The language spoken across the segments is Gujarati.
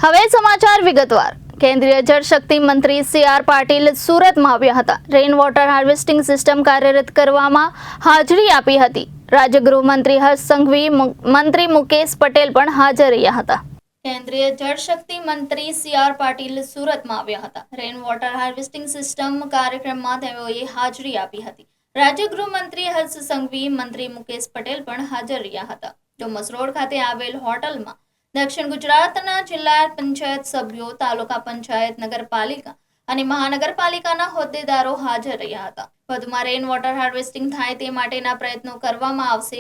હવે સમાચાર વિગતવાર। કેન્દ્રીય જળશક્તિ મંત્રી સી.આર. પાટીલ સુરતમાં આવ્યા હતા। રેઇન વોટર હાર્વેસ્ટિંગ સિસ્ટમ કાર્યરત કરવામાં હાજરી આપી હતી। રાજ્ય ગૃહમંત્રી હર્ષ સંઘવી, મંત્રી મુકેશ પટેલ પણ હાજર રહ્યા હતા। કેન્દ્રીય જળશક્તિ મંત્રી સી.આર. પાટીલ સુરતમાં આવ્યા હતા। રેઇન વોટર હાર્વેસ્ટિંગ સિસ્ટમ કાર્યક્રમમાં તેઓએ હાજરી આપી હતી। રાજ્ય ગૃહમંત્રી હર્ષ સંઘવી, મંત્રી મુકેશ પટેલ પણ હાજર રહ્યા હતા। ડોમસ રોડ ખાતે આવેલ હોટલમાં દક્ષિણ ગુજરાતના જિલ્લા પંચાયત સભ્યો, તાલુકા પંચાયત, નગરપાલિકા અને મહાનગરપાલિકાના હોદ્દેદારો હાજર રહ્યા હતા। વધુમાં રેઇન વોટર હાર્વેસ્ટિંગ થાય તે માટેના પ્રયત્નો કરવામાં આવશે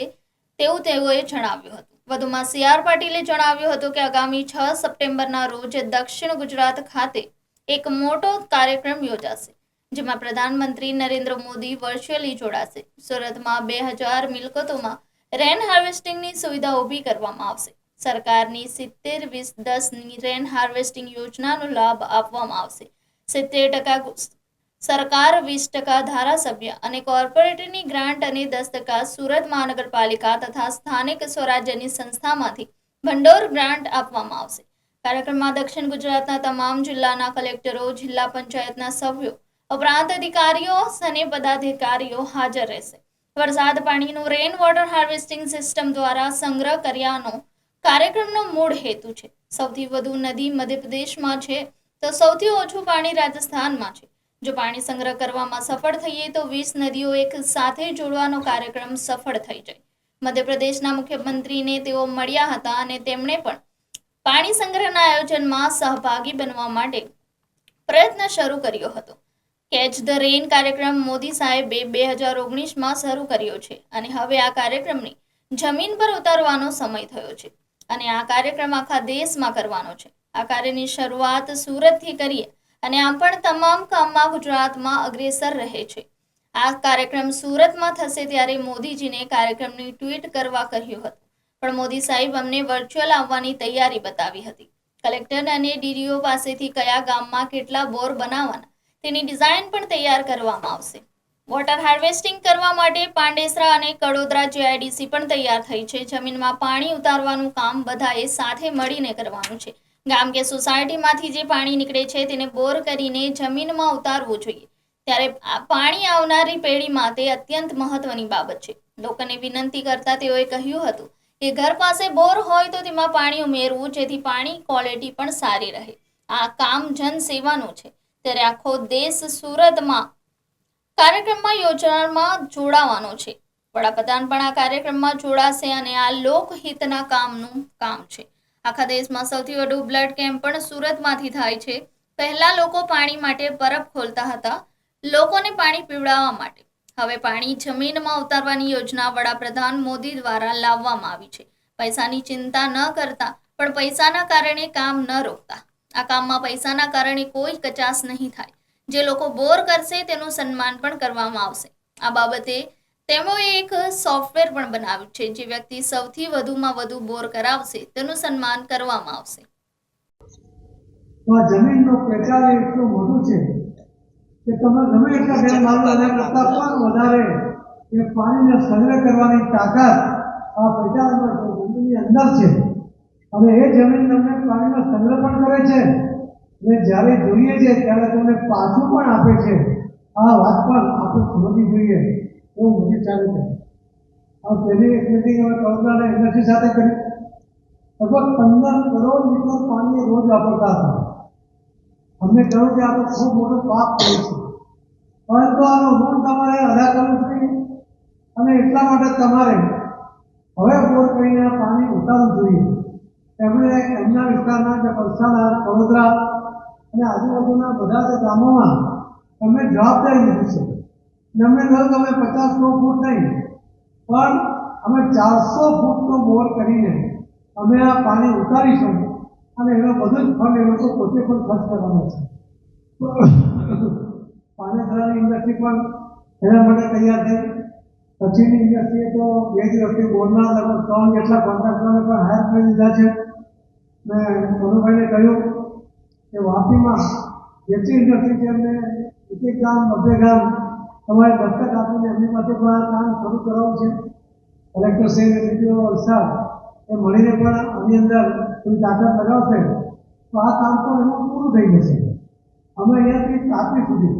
તેવું તેઓએ જણાવ્યું હતું। વધુમાં સી.આર. પાટીલે જણાવ્યું હતું કે આગામી 6 સપ્ટેમ્બરના રોજ દક્ષિણ ગુજરાત ખાતે એક મોટો કાર્યક્રમ યોજાશે, જેમાં પ્રધાનમંત્રી નરેન્દ્ર મોદી વર્ચ્યુઅલી જોડાશે। સુરતમાં 2000 મિલકતોમાં રેન હાર્વેસ્ટિંગની સુવિધા ઊભી કરવામાં આવશે। સરકારની 70-20-10ની રેન હાર્વેસ્ટિંગ યોજનાનો લાભ આપવામાં આવશે। 70% સરકાર, 20% ધારાસભ્ય અને કોર્પોરેટરની ગ્રાન્ટ અને 10% સુરત મહાનગરપાલિકા તથા સ્થાનિક સ્વરાજ્યની સંસ્થામાંથી ભંડોળ ગ્રાન્ટ આપવામાં આવશે। કાર્યક્રમમાં દક્ષિણ ગુજરાતના તમામ જિલ્લાના કલેક્ટરો, જિલ્લા પંચાયતના સભ્યો ઉપરાંત અધિકારીઓ અને પદાધિકારીઓ હાજર રહેશે। વરસાદ પાણીનું રેઇન વોટર હાર્વેસ્ટિંગ સિસ્ટમ દ્વારા સંગ્રહ કર્યાનો કાર્યક્રમનો મૂળ હેતુ છે। સૌથી વધુ નદી મધ્યપ્રદેશમાં છે તો સૌથી ઓછું પાણી રાજસ્થાનમાં છે। જો પાણી સંગ્રહ કરવામાં સફળ થઈએ તો 20 નદીઓ એક સાથે જોડવાનો કાર્યક્રમ સફળ થઈ જાય। મધ્યપ્રદેશના મુખ્યમંત્રીને તેઓ મળ્યા હતા અને તેમણે પણ પાણી સંગ્રહના આયોજનમાં સહભાગી બનવા માટે પ્રયત્ન શરૂ કર્યો હતો। કેચ ધ રેઇન કાર્યક્રમ મોદી સાહેબે 2019માં શરૂ કર્યો છે અને હવે આ કાર્યક્રમને જમીન પર ઉતારવાનો સમય થયો છે અને આ કાર્યક્રમ આખા દેશમાં કરવાનો છે। આ કાર્યની શરૂઆત સુરતથી કરીએ અને આમ પણ તમામ કામમાં ગુજરાતમાં અગ્રેસર રહે છે। આ કાર્યક્રમ સુરતમાં થશે ત્યારે મોદીજીને કાર્યક્રમની ટ્વીટ કરવા કહ્યું હતું, પણ મોદી સાહેબ અમને વર્ચ્યુઅલ આવવાની તૈયારી બતાવી હતી। કલેક્ટર અને ડીડીઓ પાસેથી કયા ગામમાં કેટલા બોર બનાવવાના તેની ડિઝાઇન પણ તૈયાર કરવામાં આવશે। વોટર હાર્વેસ્ટિંગ કરવા માટે પાંડેસરા અને કડોદરા જીઆઈડીસી પણ તૈયાર થઈ છે। જમીનમાં પાણી ઉતારવાનું કામ બધાએ સાથે મળીને કરવાનું છે। ગામ કે સોસાયટીમાંથી જે પાણી નીકળે છે તેને બોર કરીને જમીનમાં ઉતારવું જોઈએ, ત્યારે પાણી આવનારી પેઢી માટે અત્યંત મહત્વની બાબત છે। લોકોને વિનંતી કરતા તેઓએ કહ્યું હતું કે ઘર પાસે બોર હોય તો તેમાં પાણી ઉમેરવું, જેથી પાણી ક્વોલિટી પણ સારી રહે। આ કામ જનસેવાનું છે, ત્યારે આખો દેશ સુરતમાં કાર્યક્રમમાં યોજનામાં જોડાવાનો છે। વડાપ્રધાન પણ આ કાર્યક્રમમાં જોડાશે અને આ લોકહિતના કામનું કામ છે। આખા દેશમાં સૌથી વધુ બ્લડ કેમ્પ પણ સુરતમાંથી થાય છે। પહેલા લોકો પાણી માટે બરફ ખોલતા હતા, લોકોને પાણી પીવડાવવા માટે। હવે પાણી જમીનમાં ઉતારવાની યોજના વડાપ્રધાન મોદી દ્વારા લાવવામાં આવી છે। પૈસાની ચિંતા ન કરતા પણ પૈસાના કારણે કામ ન રોકતા। આ કામમાં પૈસાના કારણે કોઈ કચાશ નહીં થાય। જે લોકો બોર કરશે તેનું સન્માન પણ કરવામાં આવશે। આ બાબતે તેઓએ એક સોફ્ટવેર પણ બનાવ્યું છે, જે વ્યક્તિ સૌથી વધુમાં વધુ બોર કરાવશે તેનું સન્માન કરવામાં આવશે। જમીનનો પેચાળ એટલો મોટો છે કે તમે ગમે એટલા બેન માનો એના કરતાં પણ વધારે એ પાણીને સંગ્રહ કરવાની તાકાત આ પેચાળમાં જમીનની અંદર છે અને એ જમીન તમને પાણીનો સંગ્રહ પણ કરે છે અને જ્યારે જોઈએ છે ત્યારે તમને પાછું પણ આપે છે। આ વાત પણ આપણે સમજવી જોઈએ એવું મને ચાલે છે। આ પહેલી એક મિટિંગ અમે કડોદરાના ઇન્ડસ્ટ્રી સાથે કરી, લગભગ 15 કરોડ લીટર પાણી રોજ વાપરતા હતા। અમને કહ્યું કે આ તો ખૂબ મોટો પાપ થયો છે, પરંતુ આનો ઋણ તમારે અદા કરવું જોઈએ અને એટલા માટે તમારે હવે બોર કરીને આ પાણી ઉતારવું જોઈએ। એમણે એમના વિસ્તારના જે વલસાડ, વડોદરા અને આજુબાજુના બધા જ ગામોમાં એમણે જવાબદારી લીધી છે અને અમને કહ્યું કે અમે 50-100 ફૂટ નહીં પણ અમે 400 ફૂટનો બોર કરીને અમે આ પાણી ઉતારીશું અને એનો બધું જ ફંડ એ લોકો પોતે પણ ખર્ચ કરવાનો છે। પાનેસરાની ઇન્ડસ્ટ્રી પણ એના માટે તૈયાર થઈ। પછીની ઇન્ડસ્ટ્રીએ તો 2 દિવસથી બોરના લગભગ 3 જેટલા કોન્ટ્રાક્ટરોને પણ હાયર કરી દીધા છે। મેં મનુભાઈને કહ્યું કે વાપીમાં જેટલી ઇન્ડસ્ટ્રી છે એમને એક ગામ 90 ગામ તમારે દસ્તક આપીને એમની પાસે પણ આ કામ શરૂ કરાવવું છે। કલેક્ટર શ્રી ડીડીઓ વલસાડ એ મળીને પણ આની અંદર કોઈ તાકાત લગાવશે તો આ કામ પણ એનું પૂરું થઈ જશે. અમે અહીંયાથી તાપી સુધી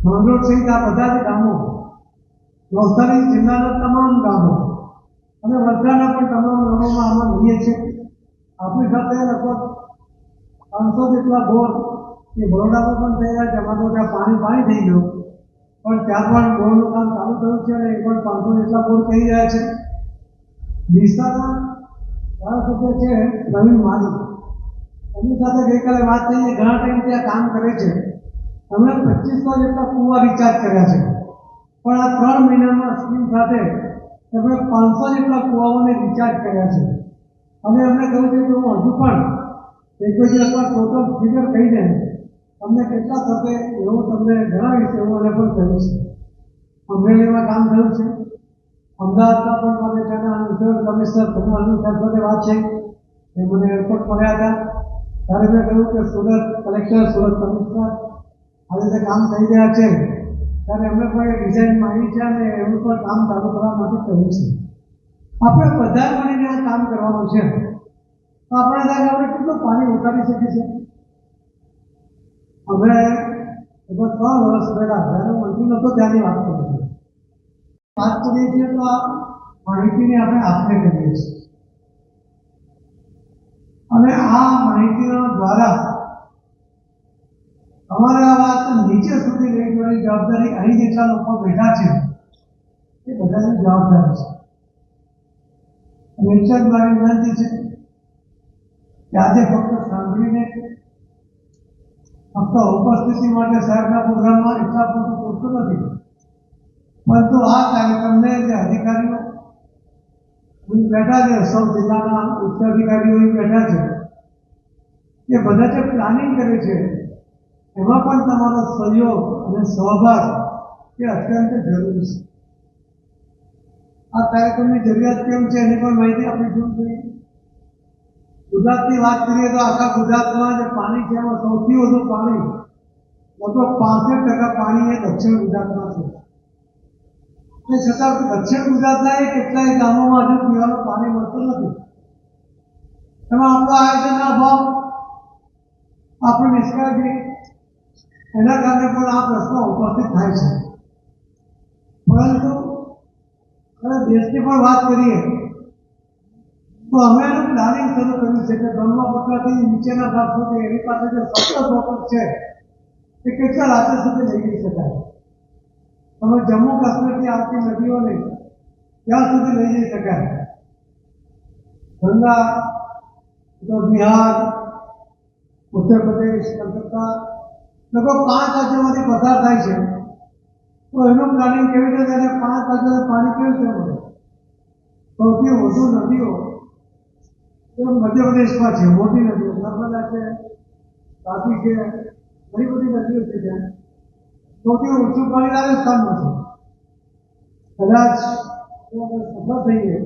માંગરોળ સહિત આ બધા જ ગામો, નવસારી જિલ્લાના તમામ ગામો અને વલસાડના પણ તમામ ગામોમાં આમાં લઈએ છીએ. આપણી સાથે લગભગ 500 જેટલા બોર એ બરોડામાં પણ થઈ રહ્યા છે. એમાં તો ત્યાં પાણી થઈ ગયું, પણ ત્યાં પણ બોરનું કામ ચાલુ થયું છે અને એ પણ 500 જેટલા બોર થઈ રહ્યા છે. ડીસાના ધારાસભ્ય છે નવીન માળી, એમની સાથે ગઈકાલે વાત થઈ. ઘણા ટાઈમથી આ કામ કરે છે. એમણે 2500 જેટલા કુવા રિચાર્જ કર્યા છે, પણ આ 3 મહિનામાં સ્કીમ સાથે એમણે 500 જેટલા કુવાઓને રિચાર્જ કર્યા છે. અને એમણે કહ્યું છે કે હું હજુ પણ એક દિવસમાં ટોટલ ફિગર કહીને તમને કેટલા થશે એવું તમને જણાવીશ, એવું એને પણ કહ્યું છે. અમરેલીમાં કામ થયું છે. અમદાવાદમાં પણ મને ત્યાંના મ્યુનિસિપલ કમિશનર ધર્માનુ સાહેબ સાથે વાત થઈ. એ મને એરપોર્ટ મળ્યા હતા ત્યારે મેં કહ્યું કે સુરત કલેક્ટર, સુરત કમિશનર આ રીતે કામ થઈ રહ્યા છે, ત્યારે એમને પણ એક ડિઝાઇન માંગી છે અને એનું પણ કામ ચાલુ કરવા માટે કહ્યું છે. આપણે બધા મળીને આ કામ કરવાનું છે. તો આપણે ત્યાં આપણે કેટલું પાણી ઉતારી શકીશું? હવે લગભગ 3 વર્ષ પહેલા જ્યારે મંત્રી નહોતો ત્યાંની વાત કરું છું. વાત કરીએ છીએ તો આ માહિતીની આપણે આપને કરીએ છીએ અને આ માહિતીના દ્વારા અમારે આ વાત નીચે સુધી લઈ જવાની જવાબદારી અહીં જેટલા લોકો બેઠા છે એ બધાની જવાબદારી છે. વેચાણ મારી વિનંતી છે કે આજે ફક્ત સાંભળીને ફક્ત ઉપસ્થિતિ માટે સાહેબના પ્રોગ્રામમાં એટલા બધું પૂરતું નથી, પરંતુ આ કાર્યક્રમને જે અધિકારીઓ બેઠા છે, સૌ જિલ્લાના ઉચ્ચ અધિકારીઓ બેઠા છે, એ બધા જે પ્લાનિંગ કરે છે એમાં પણ તમારો સહયોગ અને સહભાગ એ અત્યંત જરૂરી છે. આ કાર્યક્રમની જરૂરિયાત કેમ છે એની પણ માહિતી આપણે જોવી જોઈએ. ગુજરાતની વાત કરીએ તો આખા ગુજરાતમાં જે પાણી છે એમાં સૌથી વધુ પાણી લગભગ 65% પાણી એ દક્ષિણ ગુજરાતમાં છે. તે છતાં દક્ષિણ ગુજરાતના કેટલાય ગામોમાં હજુ પીવાનું પાણી મળતું નથી. એમાં આપણો આયોજનનો અભાવ, આપણી નિષ્કાળજી, એના કારણે પણ આ પ્રશ્નો ઉપસ્થિત થાય છે. પરંતુ હવે દેશની પણ વાત કરીએ તો અમે એનું પ્લાનિંગ શરૂ કર્યું છે કે બ્રહ્મપુત્રથી નીચેના ભાગ સુધી એની પાસે જે સતત વોટર છે એ કેટલા રાજ્ય સુધી લઈ જઈ શકાય. તમે જમ્મુ કાશ્મીરથી આવતી નદીઓને ત્યાં સુધી લઈ જઈ શકાય. ગંગા, બિહાર, ઉત્તર પ્રદેશ, કલકત્તા લગભગ 5 રાજ્યોમાંથી પસાર થાય છે. તો એનું પ્લાનિંગ કેવી રીતે થાય? 5 રાજ્યોને પાણી કેવી રીતે મળે? સૌથી વધુ નદીઓ મધ્યપ્રદેશમાં છે. મોટી નદીઓ નર્મદા છે, તાપી છે, ઘણી બધી નદીઓ છે. ત્યાં સૌથી ઓછું પાણી રાજસ્થાનમાં છે. કદાચ સફળ થઈએ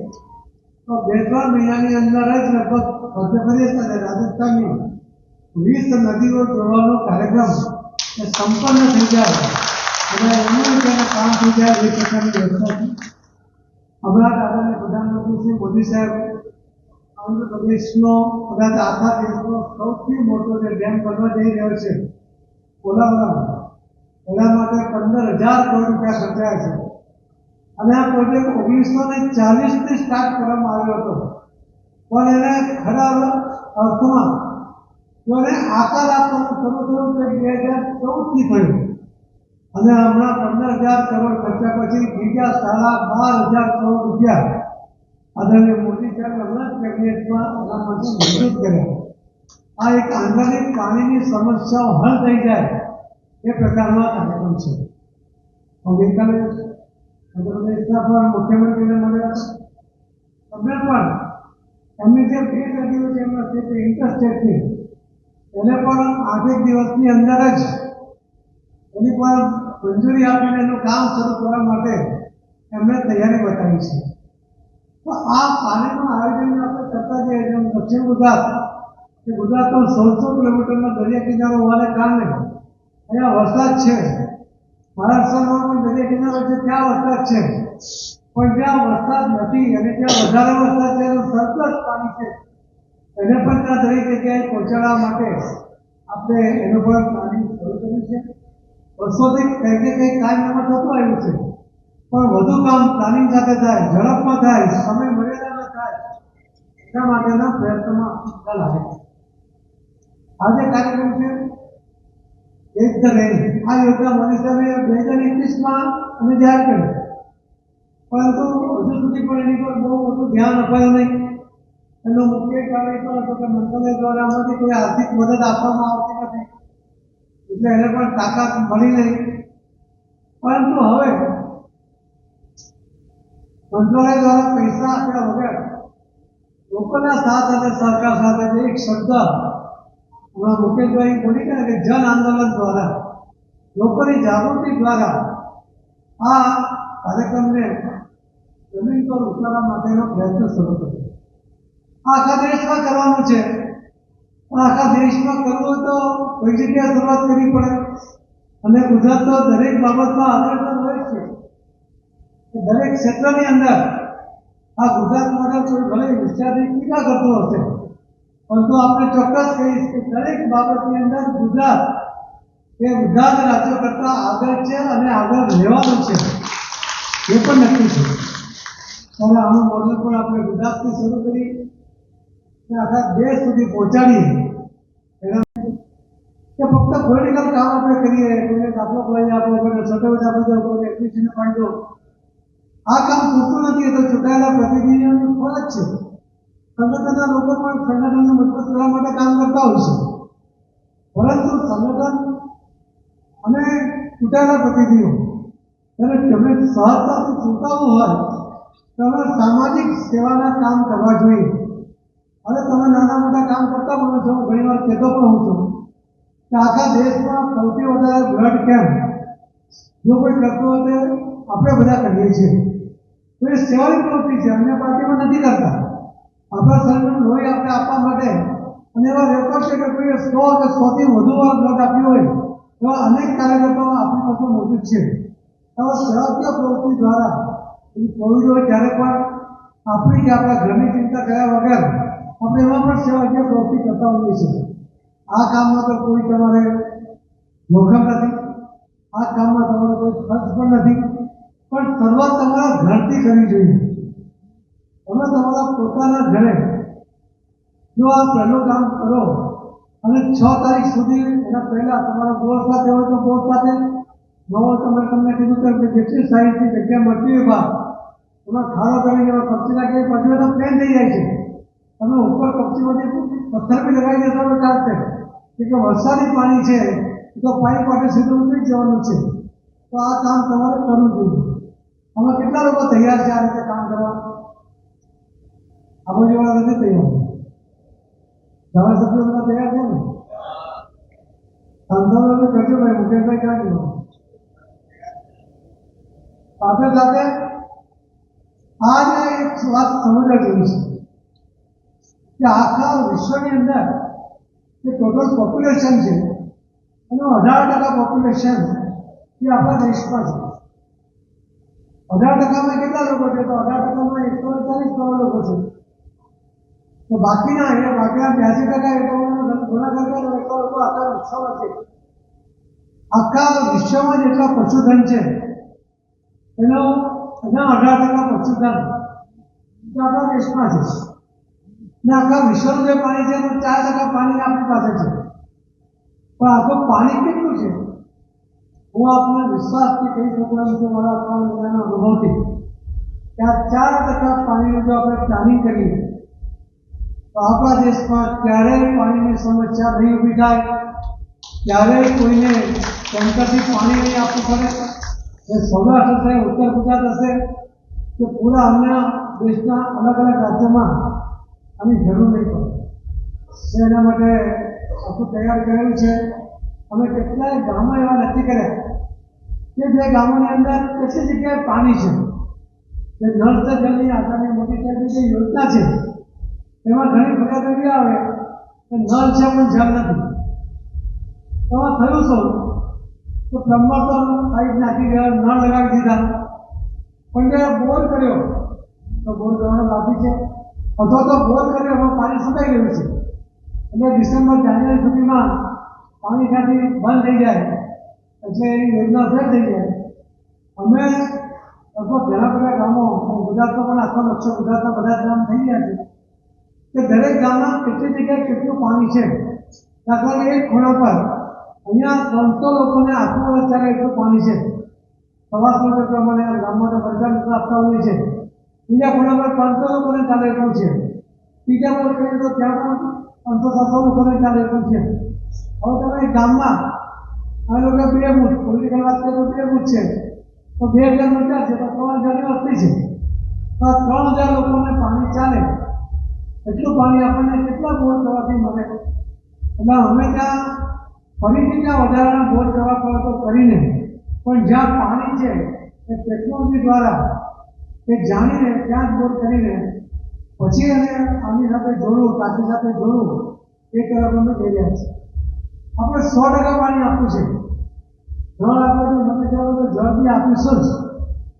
તો 2-3 મહિનાની અંદર જ લગભગ મધ્યપ્રદેશ અને રાજસ્થાનની 20 નદીઓ જોડવાનો કાર્યક્રમ એ સંપન્ન થઈ જાય અને એનું જેને કામ થઈ જાય એ પ્રકારની વ્યવસ્થા છે. હમણાં આદરણીય પ્રધાનમંત્રી શ્રી મોદી સાહેબ આંધ્રપ્રદેશનો કદાચ આખા દેશનો સૌથી મોટો જે ડેમ બનવા જઈ રહ્યો છે પોલાવરમ, એના માટે 15,000 કરોડ રૂપિયા ખર્ચાયા છે. અને આ પ્રોજેક્ટ 1940થી સ્ટાર્ટ કરવામાં આવ્યો હતો, પણ એને ખરા અર્થમાં એને આકાર આપવાનું શરૂ થયું તે 2014થી થયું. અને હમણાં 15,000 કરોડ ખર્ચા પછી બીજા 12,500 કરોડ રૂપિયા આદરણીય મોદી સાહેબ હમણાં જ કેબિનેટમાં એના માટે મંજૂર કર્યા. આ એક આંતરિક પાણીની સમસ્યાઓ હલ થઈ જાય એ પ્રકારનો કાર્યક્રમ છે. ગઈકાલે મધ્યપ્રદેશના પણ મુખ્યમંત્રીને મળ્યા છે. તમે પણ એમની જે 2 નદીઓ છે એમના સ્ટેટ ઇન્ટરસ્ટેટની એને પણ 8 દિવસની અંદર જ એની પણ મંજૂરી આપીને એનું કામ શરૂ કરવા માટે એમણે તૈયારી બતાવી છે. તો આ પાણીનું આયોજન આપણે કરતા જઈએ જેમ દક્ષિણ ગુજરાત એ ગુજરાતનો 1600 કિલોમીટરનો દરિયા કિનારો હોવાને કારણે અહીંયા વરસાદ છે. મહારાષ્ટ્રમાં પણ દરિયા કિનારો છે, ત્યાં વરસાદ છે. પણ જ્યાં વરસાદ નથી અને જ્યાં વધારે વરસાદ છે એનું સરપ્લસ પાણી છે એને પણ ત્યાં દરેક જગ્યાએ પહોંચાડવા માટે આપણે એનું પણ પ્લાનિંગ શરૂ કર્યું છે. વર્ષોથી કંઈક ને કંઈક કામ એમાં થતું આવ્યું છે, પણ વધુ કામ પ્લાનિંગ સાથે થાય, ઝડપમાં થાય, સમય મર્યાદામાં થાય, એના માટેના પ્રયત્નોમાં લાગે. આજે કાર્યક્રમ છે એક ધ રેન. આ યોજના મોદી સાહેબે 2021માં અમે જાહેર કરી, પરંતુ હજુ સુધી પણ એની પર બહુ મોટું ધ્યાન અપાયું નહીં. એનો મુખ્ય કારણ એ પણ હતો કે મંત્રાલય દ્વારા આમાંથી કોઈ આર્થિક મદદ આપવામાં આવતી નથી, એટલે એને પણ તાકાત મળી નહીં. પરંતુ હવે મંત્રાલય દ્વારા પૈસા આપ્યા વગર લોકોના સાથ અને સહકાર સાથે જે એક શબ્દ હમણાં મુકેશભાઈ બોલી ગયા કે જન આંદોલન દ્વારા, લોકોની જાગૃતિ દ્વારા આ કાર્યક્રમને જમીન પર ઉતારવા માટેનો પ્રયત્ન શરૂ કર્યો. આ આખા દેશમાં કરવાનું છે. આખા દેશમાં કરવું હોય તો કોઈ જગ્યાએ શરૂઆત કરવી પડે, અને ગુજરાત તો દરેક બાબતમાં આગળ હોય છે. દરેક ક્ષેત્રની અંદર આ ગુજરાત માટે કોઈ ભલે વિસ્તારની ટીકા કરતો હશે, પરંતુ આપણે ચોક્કસ કહીશ કે દરેક બાબતની અંદર ગુજરાત એ બધા જ રાજ્યો કરતાં આગળ છે અને આગળ રહેવાનું છે, એ પણ નક્કી છે. ત્યારે આનું મોડલ પણ આપણે ગુજરાતથી શરૂ કરી આખા દેશ સુધી પહોંચાડીએ. કે ફક્ત પોલિટિકલ કામ આપણે કરીએ, કોઈને દાખલો લઈ આપો, કોઈને સર્ટિફિકેટ આપી દો, કોઈને એપ્લિકેશન પાડી દો, આ કામ પૂરતું નથી. એ તો ચૂંટાયેલા પ્રતિનિધિઓની ફરજ છે. સંગઠનના લોકો પણ સંગઠનને મજબૂત કરવા માટે કામ કરતા હોય છે, પરંતુ સંગઠન અને ચૂંટાયેલા પ્રતિનિધિઓ ત્યારે તમે સહજતાથી ચૂંટાવવું હોય તમે સામાજિક સેવાના કામ કરવા જોઈએ. હવે તમે નાના મોટા કામ કરતા બનો છો. ઘણી વાર કહેતો પણ હું છું કે આખા દેશમાં સૌથી વધારે બ્લડ કેમ્પ જો કોઈ કરતો હોય તો આપણે બધા કરીએ છીએ. તો એ સેવાની પ્રવૃત્તિ છે, અન્ય પાર્ટીમાં નથી કરતા. આપણા શરીરનું લોહી આપણે આપવા માટે, અને એવા રેકોર્ડ છે કે કોઈએ 100 કે 100થી વધુ વાર બ્લડ આપ્યું હોય એવા અનેક કાર્યકર્તો આપણી પાસે મોજૂદ છે. આવા સેવાકીય પ્રવૃત્તિ દ્વારા કોવિડ હોય ત્યારે પણ આપણી કે આપણા ઘરની ચિંતા કર્યા વગર આપણે એમાં પણ સેવાકીય પ્રવૃત્તિ કરતા હોઈએ છીએ. આ કામમાં તો કોઈ તમારે જોખમ નથી, આ કામમાં તમારો કોઈ ખર્ચ પણ નથી, પણ શરૂઆત તમારા ઘરથી કરવી જોઈએ. તમે તમારા પોતાના ઘરે જો આ પહેલું કામ કરો અને 6 તારીખ સુધી એના પહેલાં તમારા બોર સાથે હોય તો બોર સાથે, નવો તમને કીધું કે જેટલી સાઈઝની જગ્યા મળતી હોય બહાર એમાં ખાડો કરીને એમાં કપચી નાખી પછી તો પ્લેન થઈ જાય છે. તમે ઉપર કપચીમાંથી પથ્થર બી લગાવી દેશો તો ચાલશે, કે વરસાદી પાણી છે તો પાઇપ માટે સીધું ઉતરી જવાનું છે. તો આ કામ તમારે કરવું જોઈએ. આમાં કેટલા લોકો તૈયાર છે આ રીતે કામ કરવા? આપણે જેવા નથી તૈયાર. ધારાસભ્યો બધા તૈયાર છે ને? સાંસદોને કરજો ભાઈ, મુકેશભાઈ ક્યાં ગયો? સાથે સાથે આજે એક વાત સમજવા જેવી છે કે આખા વિશ્વની અંદર જે ટોટલ પોપ્યુલેશન છે એનું 18% પોપ્યુલેશન એ આપણા દેશમાં છે. 18%માં કેટલા લોકો છે? તો 18%માં 140 કરોડ લોકો છે. તો બાકીના 82% એ ગુણાકાર કરો એટલા લોકો આખા વિશ્વમાં છે. આખા વિશ્વમાં જેટલા પશુધન છે એનો 18% પશુધન આપણા દેશમાં છે. ને આખા વિશ્વનું જે પાણી છે એનું 4% પાણી આપણી પાસે છે. પણ આખું પાણી કેટલું છે હું આપને વિશ્વાસથી કહી શકું છું, મારા 3 મહિનાના અનુભવથી, કે આ 4% પાણીનું જો આપણે પ્લાનિંગ કરીએ તો આપણા દેશમાં ક્યારેય પાણીની સમસ્યા નહીં ઊભી થાય, ક્યારેય કોઈને ટેન્કરથી પાણી નહીં આપવું પડે. એ સૌરાષ્ટ્ર હશે, ઉત્તર ગુજરાત હશે કે પૂરા અન્ય દેશના અલગ અલગ રાજ્યોમાં આની જરૂર નહીં પડે. એના માટે આખું તૈયાર કરેલું છે. અમે કેટલાય ગામો એવા નક્કી કર્યા કે જે ગામોની અંદર કેટલી જગ્યાએ પાણી છે, જે નળ સે જલની આગામી મોટી સાહેબની જે યોજના છે એમાં ઘણી ફરિયાદ એવી આવે કે નળ છે પણ જલ નથી. એમાં થયું શું તો પ્લમ્બર તો પાઇપ નાખી ગયા, નળ લગાવી દીધા, પણ જ્યારે બોર કર્યો તો બોર કરવાનો બાકી છે. અથવા તો બોર કર્યો હવે પાણી સુકાઈ ગયું છે એટલે ડિસેમ્બર જાન્યુઆરી સુધીમાં પાણી ત્યાંથી બંધ થઈ જાય એટલે એની યોજના ફેલ થઈ જાય. અમે લગભગ ઘણા બધા ગામો ગુજરાતમાં પણ આખો નકશો ગુજરાતના બધા જ ગામ થઈ ગયા છે કે દરેક ગામમાં કેટલી જગ્યાએ કેટલું પાણી છે. દાખલા કે એક ખૂણા પર અહીંયા 300 લોકોને આખું વર્ષ ચાલે એટલું પાણી છે. સવાસો પ્રમાણે ગામમાં તો બધા લોકો આપતા હોઈએ છે. બીજા ખૂણા પર 500 લોકોને ચાલે એટલું છે. ત્રીજા પર કહીએ તો ત્યાં પણ 500-700 લોકોને ચાલે એટલું છે. હવે તમે ગામમાં આ લોકો 2 બૂથ પોલિટિકલ વાત કરીએ તો 2 બૂથ છે તો 2000 મીટર છે તો 3000 ની વસ્તી છે તો 3000 લોકોને પાણી ચાલે એટલું પાણી આપણને કેટલા બોર કરવાથી મળે. એટલે અમે ત્યાં ફરીથી ત્યાં વધારાના બોર કરવા પડે તો કરીને પણ જ્યાં પાણી છે એ ટેકનોલોજી દ્વારા એ જાણીને ત્યાં જ બોર કરીને પછી એને આની સાથે જોડવું ટાંકી સાથે જોડવું એ તરફ અમે જઈ રહ્યા છીએ. આપણે 100% પાણી આપવું છે. જળ આપણે જો મને કહેવાય તો જળ બી આપીશું જ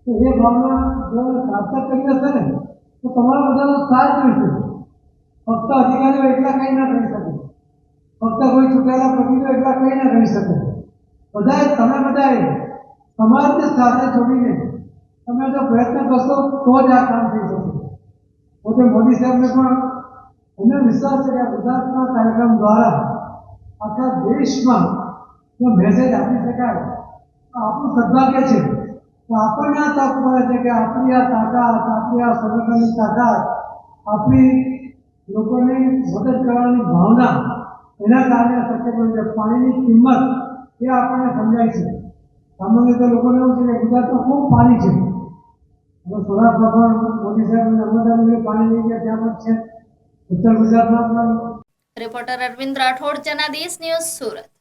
તો એ ભાવના જો સાર્થક કરી હશે ને તો તમારા બધાનો સાથ જોઈશે. ફક્ત અધિકારીઓ એટલા કંઈ ના કરી શકે, ફક્ત કોઈ ચૂંટાયેલા પ્રતિનિધિઓ એટલા કંઈ ના કરી શકે. તમે બધાએ સમાજને સાથે જોડીને તમે જો પ્રયત્ન કરશો તો જ આ કામ થઈ શકે. પોતે મોદી સાહેબને પણ અમને વિશ્વાસ છે કે આ ગુજરાતના કાર્યક્રમ દ્વારા આખા દેશમાં જો મેસેજ આપી શકાય તો આપણું સદભાગ્ય છે કે આપણને આ તક મળે છે કે આપણી આ તાકાત, આપણી આ સંગઠનની તાકાત, આપણી લોકોને મદદ કરવાની ભાવના એના કારણે શક્ય બન્યું છે. પાણીની કિંમત એ આપણને સમજાય છે. સામાન્ય રીતે લોકોને એવું છે કે ગુજરાતમાં ખૂબ પાણી છે. હવે સૌરાષ્ટ્રમાં પણ મોદી સાહેબ નર્મદા નદીએ પાણી લઈ ગયા ત્યાં પણ છે. ઉત્તર ગુજરાતમાં પણ. Reporter Arvind Rathod, Janadesh news, Surat.